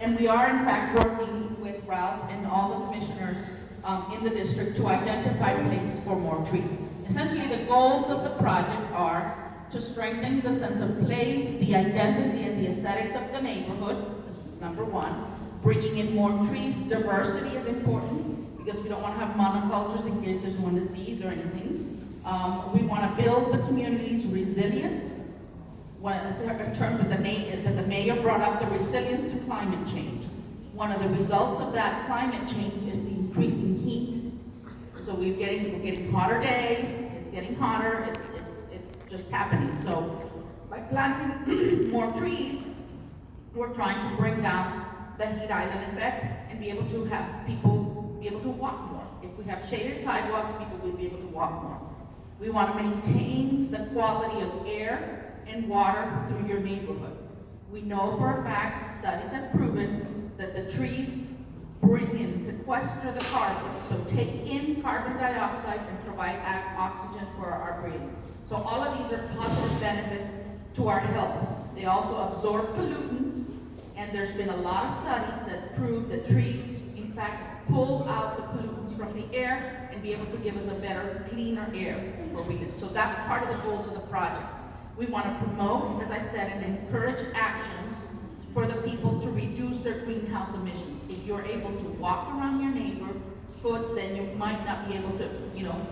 And we are in fact working with Ralph and all the commissioners in the district to identify places for more trees. Essentially, the goals of the project are to strengthen the sense of place, the identity, and the aesthetics of the neighborhood, number one. Bringing in more trees. Diversity is important because we don't want to have monocultures and kids just one disease or anything. We want to build the community's resilience. A term that the mayor brought up, the resilience to climate change. One of the results of that climate change is the increasing heat. So we're getting hotter days. It's getting hotter. It's just happening. So by planting more trees, we're trying to bring down the heat island effect and be able to have people be able to walk more. If we have shaded sidewalks, people will be able to walk more. We want to maintain the quality of air and water through your neighborhood. We know for a fact, studies have proven that the trees sequester the carbon, so take in carbon dioxide and provide oxygen for our breathing. So all of these are positive benefits to our health. They also absorb pollutants, and there's been a lot of studies that prove that trees, in fact, pull out the pollutants from the air and be able to give us a better, cleaner air where we live. So that's part of the goals of the project. We want to promote, as I said, and encourage actions for the people to reduce their greenhouse emissions. If you're able to walk around your neighborhood, then you might not be able to,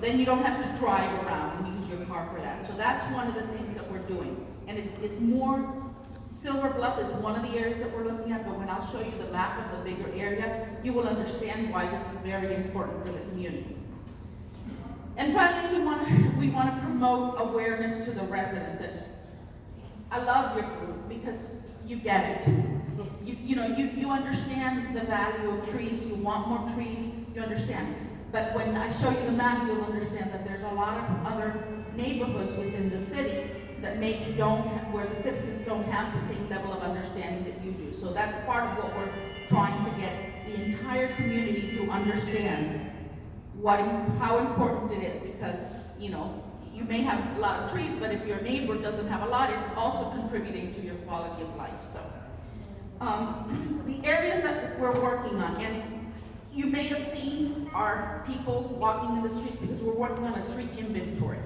then you don't have to drive around and use your car for that. So that's one of the things that we're doing. And it's more, Silver Bluff is one of the areas that we're looking at, but when I'll show you the map of the bigger area, you will understand why this is very important for the community. And finally, we want to promote awareness to the residents. And I love your group because you get it. You understand the value of trees. You want more trees. You understand. But when I show you the map, you'll understand that there's a lot of other neighborhoods within the city that where the citizens don't have the same level of understanding that you do. So that's part of what we're trying to get the entire community to understand how important it is, because you may have a lot of trees, but if your neighbor doesn't have a lot, it's also contributing to your quality of life. So the areas that we're working on, and you may have seen our people walking in the streets because we're working on a tree inventory,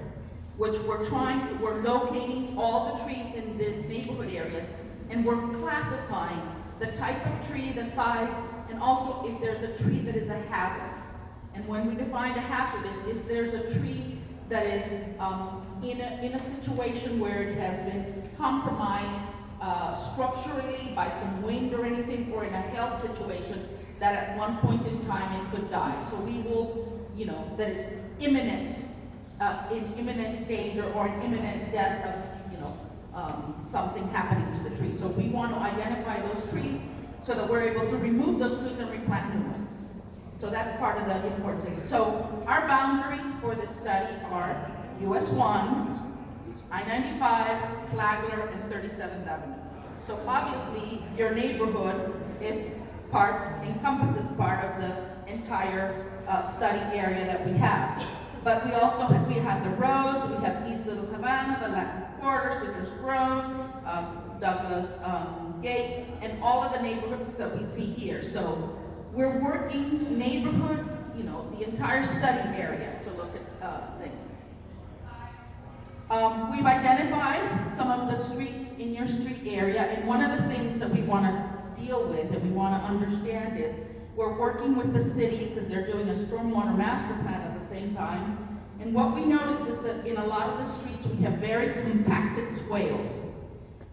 which we're locating all the trees in these neighborhood areas, and we're classifying the type of tree, the size, and also if there's a tree that is a hazard. And when we define a hazard, is if there's a tree that is in a situation where it has been compromised structurally by some wind or anything, or in a health situation that at one point in time it could die. So we will, that it's imminent, in imminent danger or an imminent death of something happening to the tree. So we want to identify those trees so that we're able to remove those trees and replant new ones. So that's part of the importance. So our boundaries for this study are US 1, I-95, Flagler, and 37th Avenue. So obviously your neighborhood encompasses part of the entire study area that we have. But we also have the roads, we have East Little Havana, the Latin Quarter, Citrus Groves, Douglas Gate, and all of the neighborhoods that we see here. So we're working neighborhood, the entire study area to look at things. We've identified some of the streets in your street area, and one of the things that we want to deal with and we want to understand is we're working with the city because they're doing a stormwater master plan at the same time. And what we noticed is that in a lot of the streets we have very compacted swales.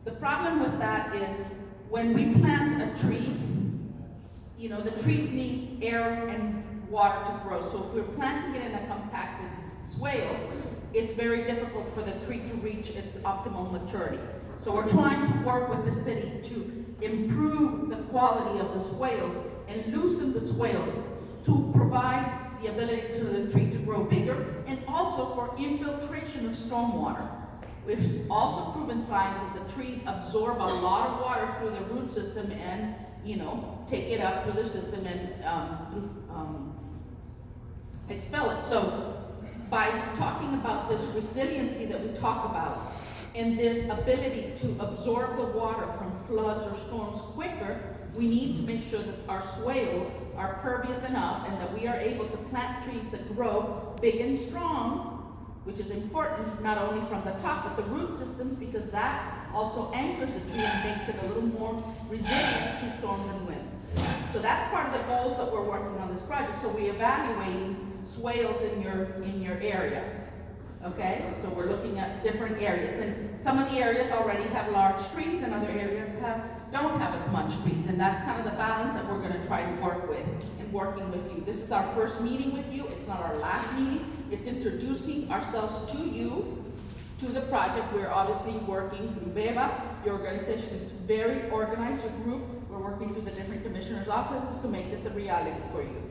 The problem with that is when we plant a tree, the trees need air and water to grow. So if we're planting it in a compacted swale, it's very difficult for the tree to reach its optimal maturity. So we're trying to work with the city to improve the quality of the swales and loosen the swales to provide the ability for the tree to grow bigger, and also for infiltration of stormwater. We've also proven science that the trees absorb a lot of water through the root system and take it up through the system and expel it. So by talking about this resiliency that we talk about and this ability to absorb the water from floods or storms quicker, we need to make sure that our swales are pervious enough and that we are able to plant trees that grow big and strong, which is important not only from the top, but the root systems, because that also anchors the tree and makes it a little more resilient to storms and winds. So that's part of the goals that we're working on this project. So we evaluate swales in your area. Okay, so we're looking at different areas, and some of the areas already have large trees, and other areas don't have as much trees, and that's kind of the balance that we're going to try to work with in working with you. This is our first meeting with you. It's not our last meeting. It's introducing ourselves to you, to the project. We're obviously working through BEVA. Your organization is very organized, your group. We're working through the different commissioners' offices to make this a reality for you.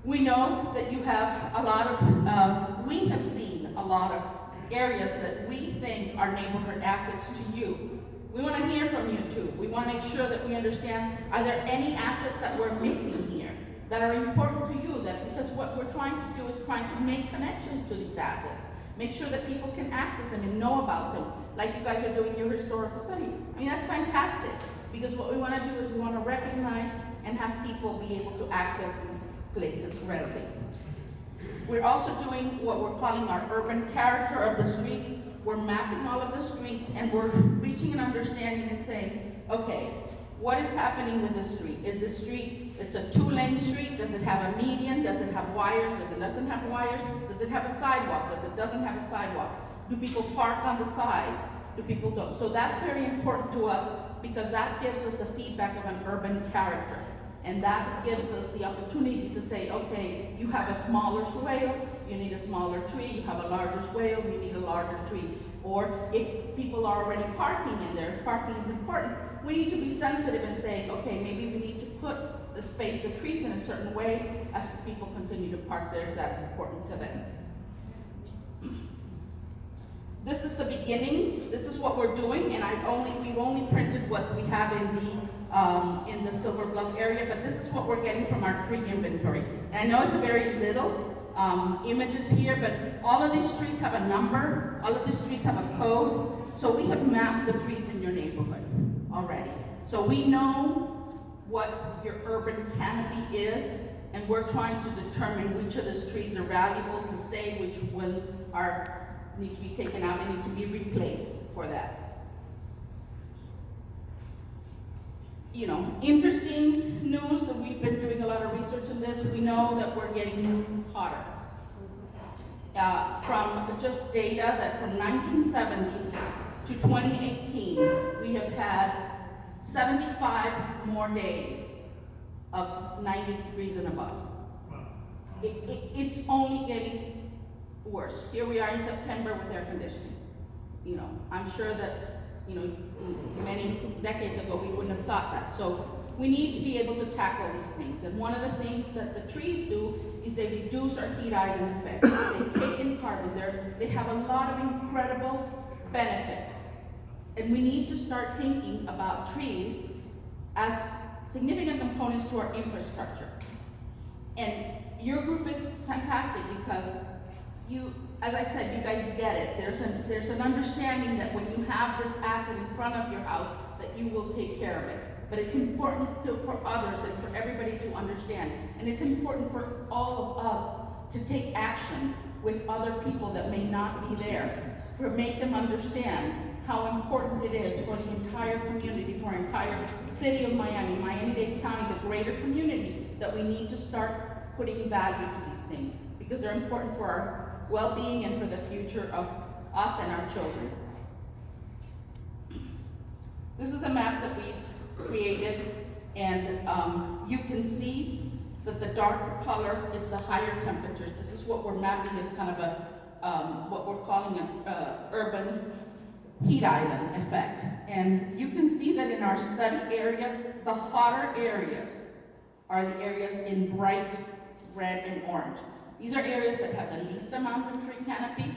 We know that you have a lot of, we have seen a lot of areas that we think are neighborhood assets to you. We want to hear from you too. We want to make sure that we understand, are there any assets that we're missing here that are important to you? Because what we're trying to do is trying to make connections to these assets. Make sure that people can access them and know about them, like you guys are doing your historical study. I mean, that's fantastic, because what we want to do is we want to recognize and have people be able to access these places readily. We're also doing what we're calling our urban character of the streets. We're mapping all of the streets, and we're reaching an understanding and saying, okay, what is happening with this street? Is this street, it's a 2-lane street? Does it have a median? Does it have wires? Does it doesn't have wires? Does it have a sidewalk? Does it doesn't have a sidewalk? Do people park on the side? Do people don't? So that's very important to us, because that gives us the feedback of an urban character. And that gives us the opportunity to say, okay, you have a smaller swale, you need a smaller tree. You have a larger swale, you need a larger tree. Or if people are already parking in there, if parking is important, we need to be sensitive and say, okay, maybe we need to put the space, the trees in a certain way as people continue to park there if that's important to them. This is the beginnings. This is what we're doing, and we've only printed what we have in the Silver Bluff area, but this is what we're getting from our tree inventory. And I know it's very little images here, but all of these trees have a number, all of these trees have a code, so we have mapped the trees in your neighborhood already. So we know what your urban canopy is, and we're trying to determine which of these trees are valuable to stay, which ones need to be taken out and need to be replaced for that. You know, interesting news that we've been doing a lot of research in this. We know that we're getting hotter. From just data that from 1970 to 2018, we have had 75 more days of 90 degrees and above. It's only getting worse. Here we are in September with air conditioning. You know, I'm sure that, you know, many decades ago we wouldn't have thought that. So we need to be able to tackle these things. And one of the things that the trees do is they reduce our heat island effect. They take in carbon. They have a lot of incredible benefits. And we need to start thinking about trees as significant components to our infrastructure. And your group is fantastic because you, as I said, you guys get it. There's an understanding that when you have this asset in front of your house, that you will take care of it. But it's important for others and for everybody to understand. And it's important for all of us to take action with other people that may not be there, to make them understand how important it is for the entire community, for our entire city of Miami, Miami-Dade County, the greater community, that we need to start putting value to these things because they're important for our well-being and for the future of us and our children. This is a map that we've created, and you can see that the darker color is the higher temperatures. This is what we're mapping as kind of a, what we're calling an urban heat island effect. And you can see that in our study area, the hotter areas are the areas in bright red and orange. These are areas that have the least amount of tree canopy,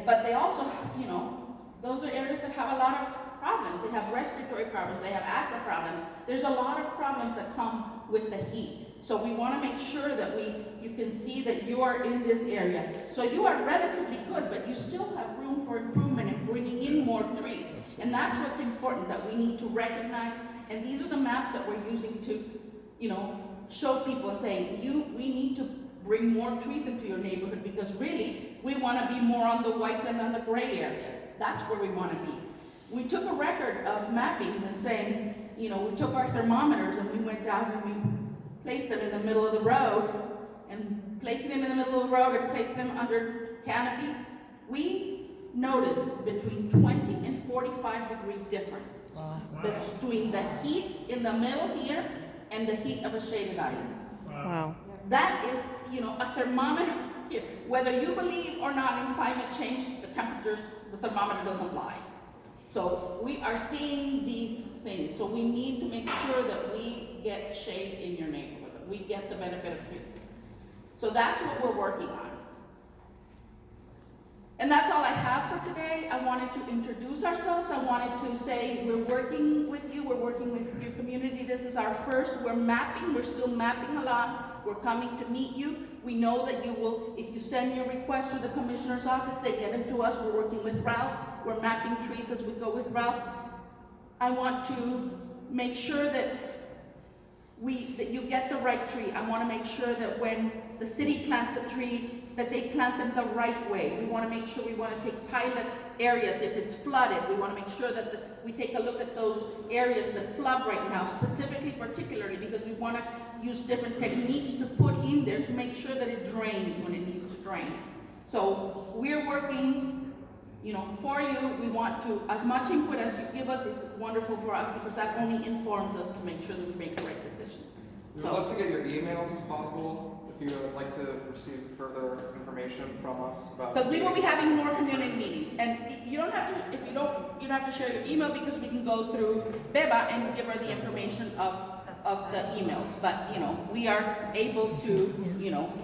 but they also, you know, those are areas that have a lot of problems. They have respiratory problems, they have asthma problems. There's a lot of problems that come with the heat. So we want to make sure that you can see that you are in this area. So you are relatively good, but you still have room for improvement in bringing in more trees. And that's what's important, that we need to recognize And these are the maps that we're using to, you know, show people and saying, we need to bring more trees into your neighborhood because really, we want to be more on the white and on the gray areas. That's where we want to be. We took a record of mappings and saying, you know, we took our thermometers and we went out and we placed them in the middle of the road, and placing them in the middle of the road and placing them under canopy, we noticed between 20 and 45 degree difference between the heat in the middle here and the heat of a shaded island. Wow. That is, you know, a thermometer here. Whether you believe or not in climate change, the temperatures, the thermometer doesn't lie. So we are seeing these things. So we need to make sure that we get shade in your neighborhood, that we get the benefit of trees. So that's what we're working on. And that's all I have for today. I wanted to introduce ourselves. I wanted to say we're working with you. We're working with your community. This is our first. We're mapping. We're still mapping a lot. We're coming to meet you. We know that you will, if you send your request to the commissioner's office, they get them to us. We're working with Ralph. We're mapping trees as we go with Ralph. I want to make sure that you get the right tree. I want to make sure that when the city plants a tree, that they plant them the right way. We want to make sure we want to take pilot areas. If it's flooded, we want to make sure that we take a look at those areas that flood right now, specifically, particularly, because we want to use different techniques to put in there to make sure that it drains when it needs to drain. So we're working, you know, for you. We want to, as much input as you give us is wonderful for us because that only informs us to make sure that we make the right decisions. We would love to get your emails as possible if you would like to receive further information from us about. Because we will be having more community meetings, and you don't have to. If you don't have to share your email because we can go through Beba and give her the information of the emails. But you know, we are able to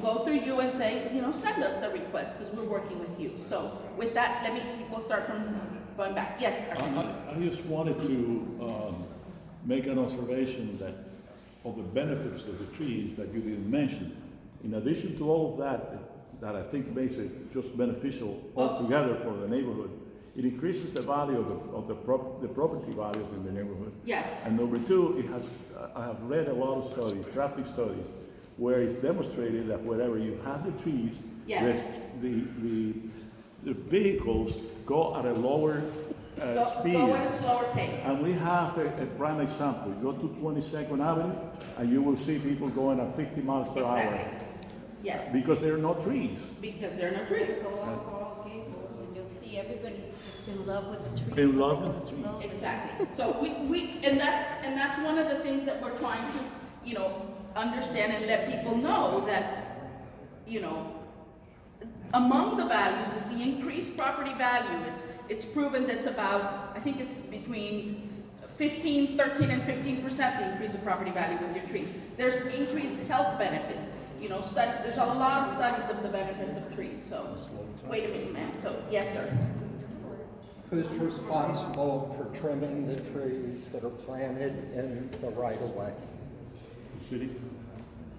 go through you and say send us the request because we're working with you. So with that, we'll start from going back. Yes. I just wanted to make an observation of the benefits of the trees that you didn't mention. In addition to all of that I think makes it just beneficial altogether for the neighborhood, it increases the value of the property values in the neighborhood. Yes. And number two, I have read a lot of studies, traffic studies, where it's demonstrated that wherever you have the trees, yes, the vehicles go at a lower speed. Go at a slower pace. And we have a prime example. You go to 22nd Avenue, and you will see people going at 50 miles per hour. Yes. Because there are no trees. Because there are no trees. Go on Coral Gables and you'll see everybody's just in love with the trees. In love with the trees. Exactly. So and that's one of the things that we're trying to, understand and let people know that, among the values is the increased property value. It's proven that's about, I think it's between 13 and 15% the increase of property value with your trees. There's increased health benefits. Studies, there's a lot of studies of the benefits of trees. So, wait a minute, ma'am. So, yes, sir. Who's responsible for trimming the trees that are planted in the right-of-way? The city.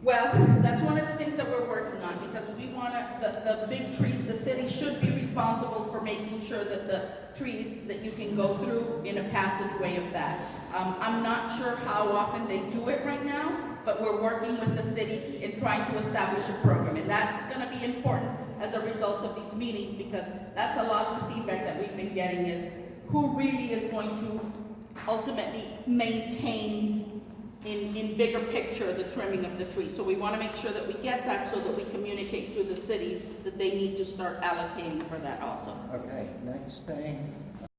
Well, that's one of the things that we're working on because we want the big trees, the city should be responsible for making sure that the trees that you can go through in a passageway of that. I'm not sure how often they do it right now, but we're working with the city in trying to establish a program. And that's going to be important as a result of these meetings because that's a lot of the feedback that we've been getting is who really is going to ultimately maintain in bigger picture the trimming of the trees. So we want to make sure that we get that so that we communicate to the city that they need to start allocating for that also. Okay, next thing.